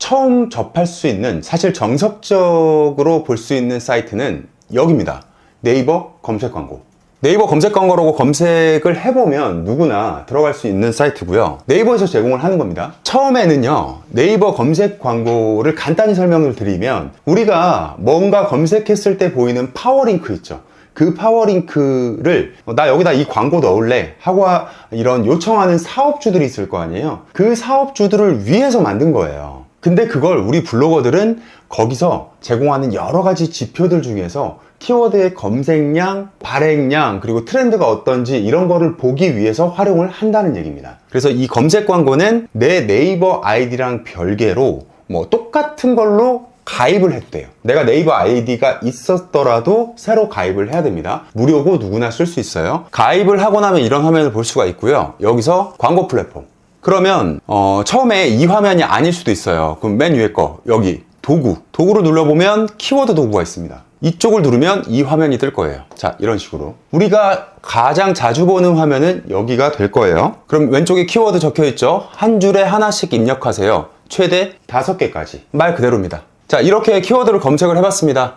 처음 접할 수 있는, 사실 정석적으로 볼 수 있는 사이트는 여기입니다. 네이버 검색 광고. 네이버 검색 광고라고 검색을 해보면 누구나 들어갈 수 있는 사이트고요. 네이버에서 제공을 하는 겁니다. 처음에는요, 네이버 검색 광고를 간단히 설명을 드리면, 우리가 뭔가 검색했을 때 보이는 파워링크 있죠. 그 파워링크를 나 여기다 이 광고 넣을래 하고 이런 요청하는 사업주들이 있을 거 아니에요. 그 사업주들을 위해서 만든 거예요. 근데 그걸 우리 블로거들은 거기서 제공하는 여러 가지 지표들 중에서 키워드의 검색량, 발행량, 그리고 트렌드가 어떤지 이런 거를 보기 위해서 활용을 한다는 얘기입니다. 그래서 이 검색 광고는 내 네이버 아이디랑 별개로 뭐 똑같은 걸로 가입을 해도 돼요. 내가 네이버 아이디가 있었더라도 새로 가입을 해야 됩니다. 무료고 누구나 쓸 수 있어요. 가입을 하고 나면 이런 화면을 볼 수가 있고요. 여기서 광고 플랫폼. 그러면 처음에 이 화면이 아닐 수도 있어요. 그럼 맨 위에 거 여기 도구를 눌러보면 키워드 도구가 있습니다. 이쪽을 누르면 이 화면이 뜰 거예요. 자, 이런 식으로 우리가 가장 자주 보는 화면은 여기가 될 거예요. 그럼 왼쪽에 키워드 적혀 있죠. 한 줄에 하나씩 입력하세요. 최대 5개까지. 말 그대로입니다. 자, 이렇게 키워드를 검색을 해봤습니다.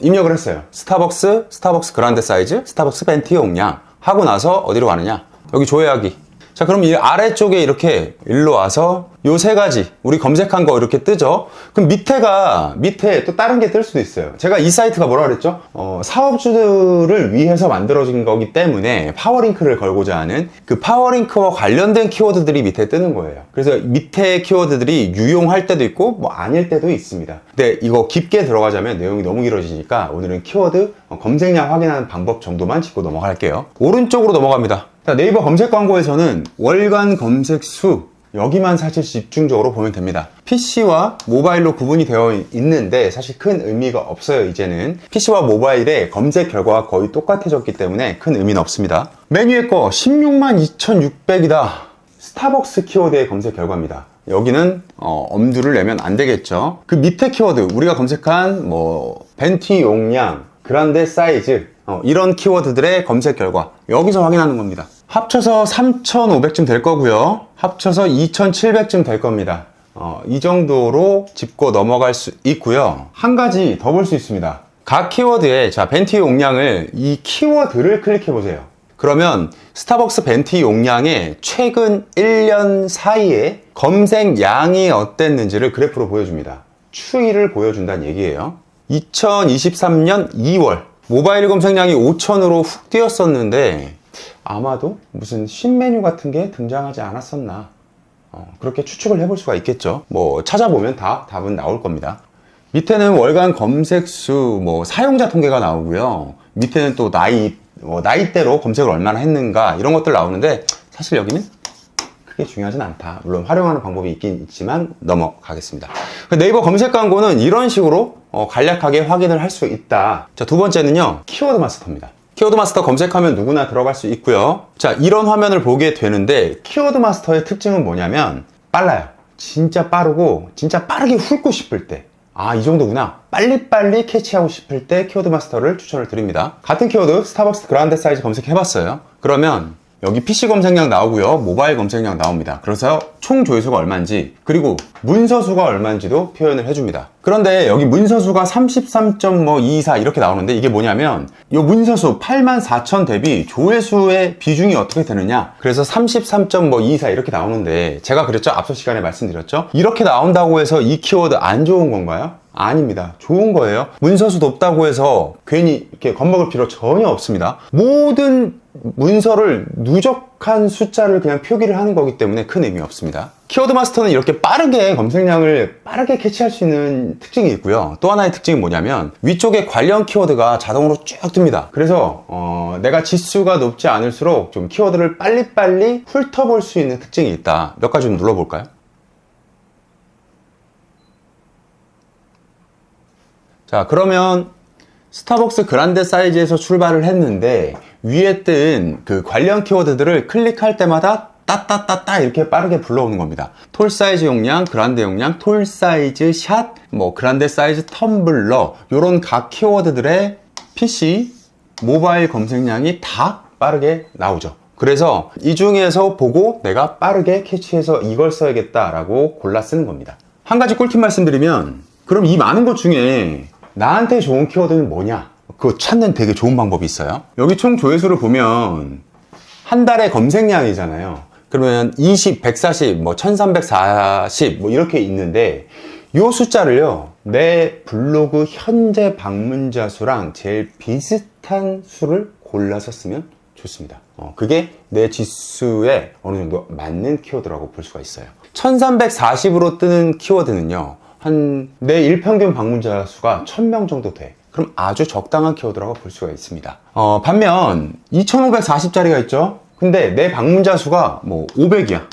입력을 했어요. 스타벅스 그란데 사이즈, 스타벅스 벤티 용량 하고 나서 어디로 가느냐, 여기 조회하기. 자, 그럼 이 아래쪽에 이렇게 일로 와서 요 3가지 우리 검색한 거 이렇게 뜨죠. 그럼 밑에 또 다른 게 뜰 수도 있어요. 제가 이 사이트가 뭐라 그랬죠? 사업주들을 위해서 만들어진 거기 때문에 파워링크를 걸고자 하는 그 파워링크와 관련된 키워드들이 밑에 뜨는 거예요. 그래서 밑에 키워드들이 유용할 때도 있고 뭐 아닐 때도 있습니다. 근데 이거 깊게 들어가자면 내용이 너무 길어지니까 오늘은 키워드 검색량 확인하는 방법 정도만 짚고 넘어갈게요. 오른쪽으로 넘어갑니다. 자, 네이버 검색 광고에서는 월간 검색 수, 여기만 사실 집중적으로 보면 됩니다. PC와 모바일로 구분이 되어 있는데 사실 큰 의미가 없어요. 이제는 PC와 모바일의 검색 결과가 거의 똑같아졌기 때문에 큰 의미는 없습니다. 맨 위에 거 162,600이다 스타벅스 키워드의 검색 결과입니다. 여기는 엄두를 내면 안 되겠죠. 그 밑에 키워드 우리가 검색한 뭐 벤티 용량, 그란데 사이즈 이런 키워드들의 검색 결과 여기서 확인하는 겁니다. 합쳐서 3,500쯤 될 거고요. 합쳐서 2,700쯤 될 겁니다. 이 정도로 짚고 넘어갈 수 있고요. 한 가지 더 볼 수 있습니다. 각 키워드에 자 벤티 용량을 이 키워드를 클릭해 보세요. 그러면 스타벅스 벤티 용량의 최근 1년 사이에 검색량이 어땠는지를 그래프로 보여줍니다. 추이를 보여준다는 얘기예요. 2023년 2월 모바일 검색량이 5,000으로 훅 뛰었었는데 아마도 무슨 신메뉴 같은 게 등장하지 않았었나, 그렇게 추측을 해볼 수가 있겠죠. 뭐 찾아보면 다 답은 나올 겁니다. 밑에는 월간 검색수, 뭐 사용자 통계가 나오고요. 밑에는 또 나이대로 검색을 얼마나 했는가 이런 것들 나오는데 사실 여기는 크게 중요하진 않다. 물론 활용하는 방법이 있긴 있지만 넘어가겠습니다. 네이버 검색 광고는 이런 식으로 간략하게 확인을 할 수 있다. 자, 두 번째는요, 키워드 마스터입니다. 키워드 마스터 검색하면 누구나 들어갈 수 있고요. 자, 이런 화면을 보게 되는데 키워드 마스터의 특징은 뭐냐면 빨라요. 진짜 빠르고 진짜 빠르게 훑고 싶을 때, 이 정도구나, 빨리빨리 캐치하고 싶을 때 키워드 마스터를 추천을 드립니다. 같은 키워드 스타벅스 그란데 사이즈 검색해봤어요. 그러면 여기 PC 검색량 나오고요, 모바일 검색량 나옵니다. 그래서 총 조회수가 얼마인지, 그리고 문서수가 얼마인지도 표현을 해줍니다. 그런데 여기 문서수가 33.224 이렇게 나오는데 이게 뭐냐면 이 문서수 84,000 대비 조회수의 비중이 어떻게 되느냐, 그래서 33.224 이렇게 나오는데 제가 그랬죠, 앞서 시간에 말씀드렸죠. 이렇게 나온다고 해서 이 키워드 안 좋은 건가요? 아닙니다. 좋은 거예요. 문서수 높다고 해서 괜히 이렇게 겁먹을 필요 전혀 없습니다. 모든 문서를 누적한 숫자를 그냥 표기를 하는 거기 때문에 큰 의미 없습니다. 키워드 마스터는 이렇게 빠르게 검색량을 빠르게 캐치할 수 있는 특징이 있고요. 또 하나의 특징이 뭐냐면 위쪽에 관련 키워드가 자동으로 쭉 뜹니다. 그래서 내가 지수가 높지 않을수록 좀 키워드를 빨리빨리 훑어볼 수 있는 특징이 있다. 몇 가지 좀 눌러볼까요? 자, 그러면 스타벅스 그란데 사이즈에서 출발을 했는데 위에 뜬 그 관련 키워드들을 클릭할 때마다 따따따따 이렇게 빠르게 불러오는 겁니다. 톨 사이즈 용량, 그란데 용량, 톨 사이즈 샷, 뭐 그란데 사이즈 텀블러, 요런 각 키워드들의 PC, 모바일 검색량이 다 빠르게 나오죠. 그래서 이 중에서 보고 내가 빠르게 캐치해서 이걸 써야겠다라고 골라 쓰는 겁니다. 한 가지 꿀팁 말씀드리면, 그럼 이 많은 것 중에 나한테 좋은 키워드는 뭐냐? 그거 찾는 되게 좋은 방법이 있어요. 여기 총 조회수를 보면 한 달에 검색량이잖아요. 그러면 20, 140, 뭐 1340, 뭐 이렇게 있는데, 이 숫자를요, 내 블로그 현재 방문자 수랑 제일 비슷한 수를 골라서 쓰면 좋습니다. 그게 내 지수에 어느 정도 맞는 키워드라고 볼 수가 있어요. 1340으로 뜨는 키워드는요, 내 일평균 방문자 수가 1000명 정도 돼. 그럼 아주 적당한 키워드라고 볼 수가 있습니다. 반면 2540짜리가 있죠. 근데 내 방문자 수가 뭐 500이야,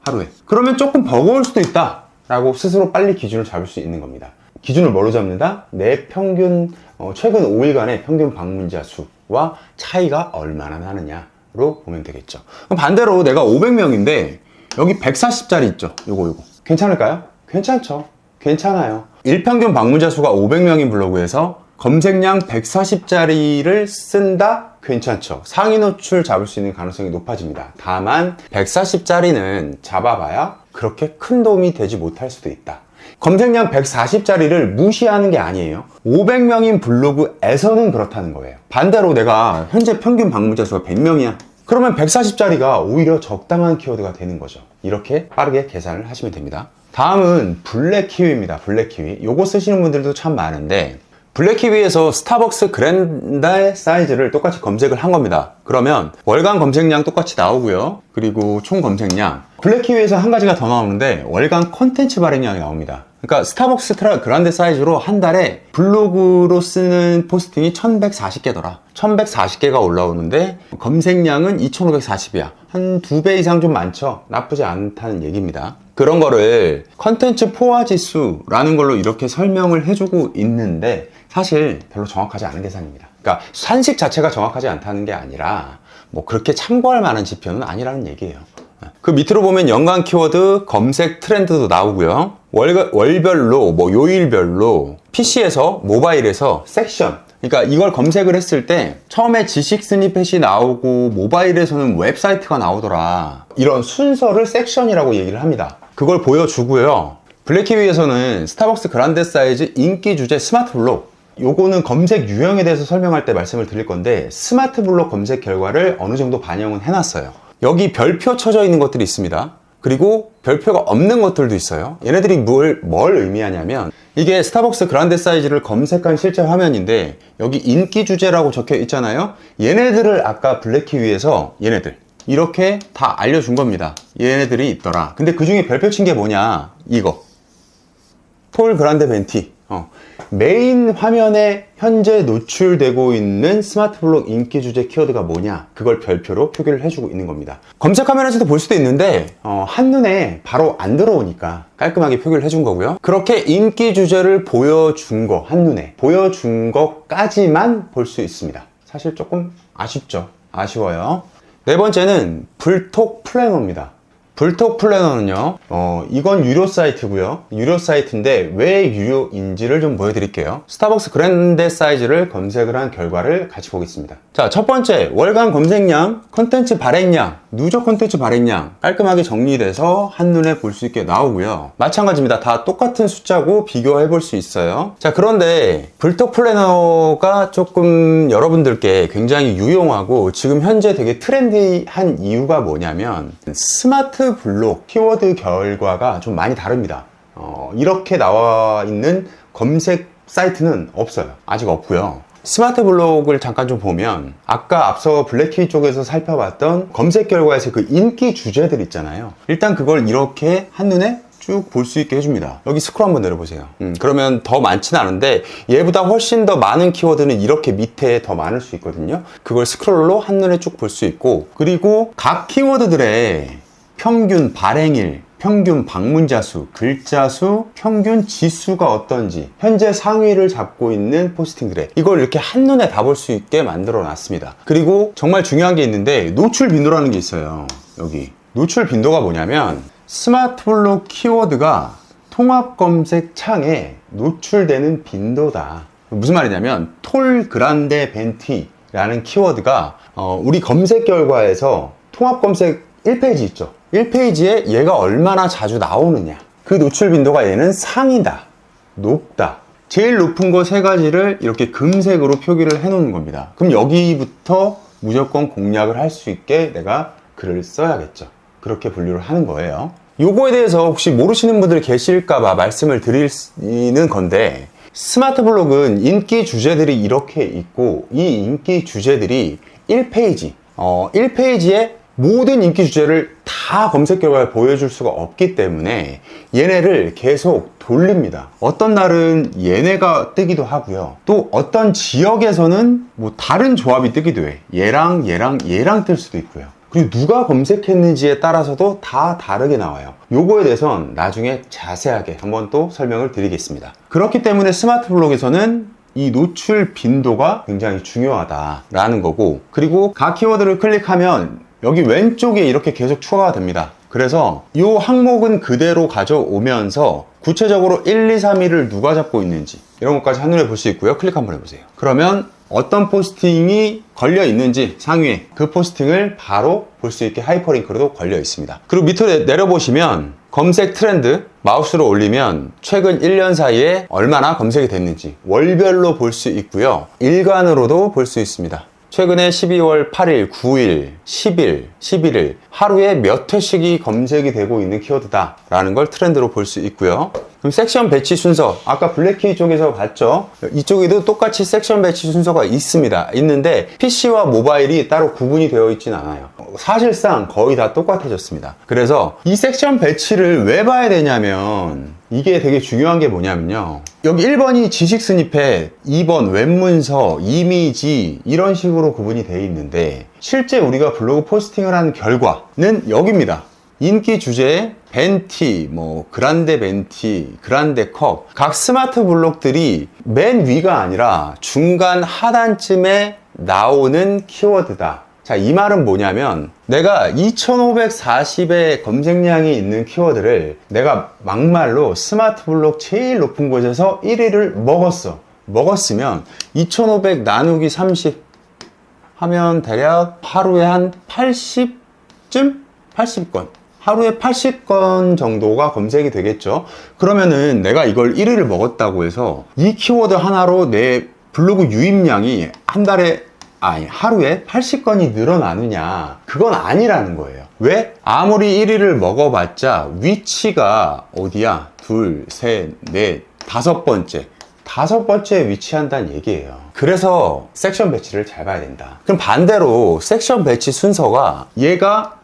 하루에. 그러면 조금 버거울 수도 있다 라고 스스로 빨리 기준을 잡을 수 있는 겁니다. 기준을 뭐로 잡는다? 내 평균, 최근 5일간의 평균 방문자 수와 차이가 얼마나 나느냐로 보면 되겠죠. 그럼 반대로 내가 500명인데 여기 140짜리 있죠. 요거 괜찮을까요? 괜찮죠. 괜찮아요. 일평균 방문자 수가 500명인 블로그에서 검색량 140짜리를 쓴다? 괜찮죠. 상위 노출 잡을 수 있는 가능성이 높아집니다. 다만 140짜리는 잡아봐야 그렇게 큰 도움이 되지 못할 수도 있다. 검색량 140짜리를 무시하는 게 아니에요. 500명인 블로그에서는 그렇다는 거예요. 반대로 내가 현재 평균 방문자 수가 100명이야. 그러면 140짜리가 오히려 적당한 키워드가 되는 거죠. 이렇게 빠르게 계산을 하시면 됩니다. 다음은 블랙키위입니다. 블랙키위. 요거 쓰시는 분들도 참 많은데, 블랙키위에서 스타벅스 그랜드 사이즈를 똑같이 검색을 한 겁니다. 그러면 월간 검색량 똑같이 나오고요. 그리고 총 검색량. 블랙키위에서 한 가지가 더 나오는데 월간 콘텐츠 발행량이 나옵니다. 그러니까 스타벅스 그란데 사이즈로 한 달에 블로그로 쓰는 포스팅이 1140개더라. 1140개가 올라오는데 검색량은 2540이야. 한 2배 이상 좀 많죠? 나쁘지 않다는 얘기입니다. 그런 거를 컨텐츠 포화 지수라는 걸로 이렇게 설명을 해주고 있는데 사실 별로 정확하지 않은 계산입니다. 그러니까 산식 자체가 정확하지 않다는 게 아니라 뭐 그렇게 참고할 만한 지표는 아니라는 얘기예요. 그 밑으로 보면 연간 키워드 검색 트렌드도 나오고요. 월별로, 뭐 요일별로, PC에서, 모바일에서 섹션. 그러니까 이걸 검색을 했을 때 처음에 지식 스니펫이 나오고 모바일에서는 웹사이트가 나오더라. 이런 순서를 섹션이라고 얘기를 합니다. 그걸 보여주고요. 블랙키위에서는 스타벅스 그란데 사이즈 인기 주제 스마트 블록. 요거는 검색 유형에 대해서 설명할 때 말씀을 드릴 건데 스마트 블록 검색 결과를 어느 정도 반영은 해놨어요. 여기 별표 쳐져 있는 것들이 있습니다. 그리고 별표가 없는 것들도 있어요. 얘네들이 뭘 의미하냐면 이게 스타벅스 그란데 사이즈를 검색한 실제 화면인데 여기 인기 주제라고 적혀 있잖아요. 얘네들을 아까 블랙키위에서 얘네들 이렇게 다 알려준 겁니다. 얘네들이 있더라. 근데 그 중에 별표 친 게 뭐냐? 이거 톨 그란데 벤티. 메인 화면에 현재 노출되고 있는 스마트 블록 인기 주제 키워드가 뭐냐, 그걸 별표로 표기를 해주고 있는 겁니다. 검색 화면에서도 볼 수도 있는데 한눈에 바로 안 들어오니까 깔끔하게 표기를 해준 거고요. 그렇게 인기 주제를 보여준 거, 한눈에 보여준 것까지만 볼 수 있습니다. 사실 조금 아쉽죠. 아쉬워요. 네 번째는 불톡 플래너입니다. 불톡 플래너는요, 이건 유료 사이트고요. 유료 사이트인데 왜 유료인지를 좀 보여드릴게요. 스타벅스 그랜데 사이즈를 검색을 한 결과를 같이 보겠습니다. 자, 첫 번째, 월간 검색량, 콘텐츠 발행량, 누적 콘텐츠 발행량 깔끔하게 정리돼서 한눈에 볼 수 있게 나오고요. 마찬가지입니다. 다 똑같은 숫자고 비교해 볼 수 있어요. 자, 그런데 불톡 플래너가 조금 여러분들께 굉장히 유용하고 지금 현재 되게 트렌디한 이유가 뭐냐면 스마트 블록 키워드 결과가 좀 많이 다릅니다. 이렇게 나와 있는 검색 사이트는 없어요. 아직 없고요. 스마트 블록을 잠깐 좀 보면 아까 앞서 블랙키위 쪽에서 살펴봤던 검색 결과에서 그 인기 주제들 있잖아요. 일단 그걸 이렇게 한눈에 쭉 볼 수 있게 해줍니다. 여기 스크롤 한번 내려보세요. 그러면 더 많진 않은데 얘보다 훨씬 더 많은 키워드는 이렇게 밑에 더 많을 수 있거든요. 그걸 스크롤로 한눈에 쭉 볼 수 있고, 그리고 각 키워드들의 평균 발행일, 평균 방문자 수, 글자 수, 평균 지수가 어떤지 현재 상위를 잡고 있는 포스팅들에 이걸 이렇게 한눈에 다 볼 수 있게 만들어 놨습니다. 그리고 정말 중요한 게 있는데 노출 빈도라는 게 있어요. 여기 노출 빈도가 뭐냐면 스마트 블록 키워드가 통합 검색 창에 노출되는 빈도다. 무슨 말이냐면 톨 그란데 벤티라는 키워드가 우리 검색 결과에서 통합 검색 1페이지 있죠. 1페이지에 얘가 얼마나 자주 나오느냐, 그 노출 빈도가 얘는 상이다, 높다. 제일 높은 거 세 가지를 이렇게 금색으로 표기를 해 놓는 겁니다. 그럼 여기부터 무조건 공략을 할 수 있게 내가 글을 써야겠죠. 그렇게 분류를 하는 거예요. 요거에 대해서 혹시 모르시는 분들 계실까봐 말씀을 드리는 건데, 스마트 블록은 인기 주제들이 이렇게 있고, 이 인기 주제들이 1페이지, 1페이지에 모든 인기 주제를 다 검색 결과를 보여줄 수가 없기 때문에 얘네를 계속 돌립니다. 어떤 날은 얘네가 뜨기도 하고요. 또 어떤 지역에서는 뭐 다른 조합이 뜨기도 해. 얘랑 뜰 수도 있고요. 그리고 누가 검색했는지에 따라서도 다 다르게 나와요. 요거에 대해서는 나중에 자세하게 한번 또 설명을 드리겠습니다. 그렇기 때문에 스마트 블록에서는 이 노출 빈도가 굉장히 중요하다라는 거고, 그리고 각 키워드를 클릭하면 여기 왼쪽에 이렇게 계속 추가가 됩니다. 그래서 이 항목은 그대로 가져오면서 구체적으로 1, 2, 3위를 누가 잡고 있는지 이런 것까지 한눈에 볼 수 있고요. 클릭 한번 해보세요. 그러면 어떤 포스팅이 걸려 있는지 상위에 그 포스팅을 바로 볼 수 있게 하이퍼링크로도 걸려 있습니다. 그리고 밑으로 내려보시면 검색 트렌드 마우스로 올리면 최근 1년 사이에 얼마나 검색이 됐는지 월별로 볼 수 있고요. 일간으로도 볼 수 있습니다. 최근에 12월 8일, 9일, 10일, 11일 하루에 몇 회씩이 검색이 되고 있는 키워드다 라는 걸 트렌드로 볼 수 있고요. 그럼 섹션 배치 순서, 아까 블랙키 쪽에서 봤죠? 이쪽에도 똑같이 섹션 배치 순서가 있는데 PC와 모바일이 따로 구분이 되어 있진 않아요. 사실상 거의 다 똑같아졌습니다. 그래서 이 섹션 배치를 왜 봐야 되냐면, 이게 되게 중요한 게 뭐냐면요, 여기 1번이 지식 스니펫, 2번 웹문서, 이미지 이런 식으로 구분이 되어 있는데, 실제 우리가 블로그 포스팅을 한 결과는 여기입니다. 인기 주제, 벤티, 그란데 벤티, 그란데 컵. 각 스마트 블록들이 맨 위가 아니라 중간 하단쯤에 나오는 키워드다. 자, 이 말은 뭐냐면, 내가 2540의 검색량이 있는 키워드를 내가 막말로 스마트 블록 제일 높은 곳에서 1위를 먹었으면 2500 나누기 30 하면 대략 하루에 한 80건. 하루에 80건 정도가 검색이 되겠죠. 그러면은 내가 이걸 1위를 먹었다고 해서 이 키워드 하나로 내 블로그 유입량이 하루에 80건이 늘어나느냐? 그건 아니라는 거예요. 왜? 아무리 1위를 먹어봤자 위치가 어디야? 둘, 셋, 넷, 다섯 번째 위치한다는 얘기예요. 그래서 섹션 배치를 잘 봐야 된다. 그럼 반대로 섹션 배치 순서가 얘가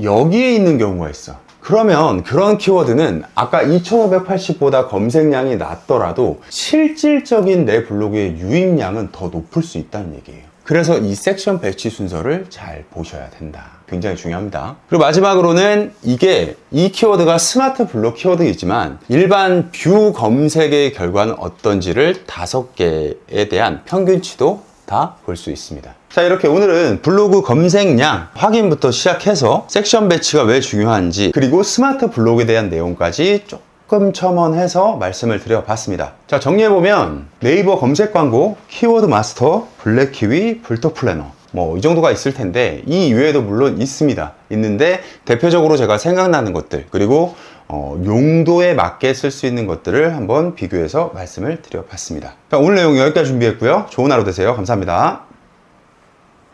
여기에 있는 경우가 있어. 그러면 그런 키워드는 아까 2580보다 검색량이 낮더라도 실질적인 내 블로그의 유입량은 더 높을 수 있다는 얘기예요. 그래서 이 섹션 배치 순서를 잘 보셔야 된다. 굉장히 중요합니다. 그리고 마지막으로는 이 키워드가 스마트 블록 키워드이지만 일반 뷰 검색의 결과는 어떤지를 5개에 대한 평균치도 다 볼 수 있습니다. 자, 이렇게 오늘은 블로그 검색량 확인부터 시작해서 섹션 배치가 왜 중요한지, 그리고 스마트 블록에 대한 내용까지 조금 첨언해서 말씀을 드려봤습니다. 자, 정리해보면 네이버 검색 광고, 키워드 마스터, 블랙키위, 불토 플래너 이 정도가 있을 텐데, 이 이외에도 물론 있는데 대표적으로 제가 생각나는 것들, 그리고 용도에 맞게 쓸 수 있는 것들을 한번 비교해서 말씀을 드려봤습니다. 자, 오늘 내용 여기까지 준비했고요. 좋은 하루 되세요. 감사합니다.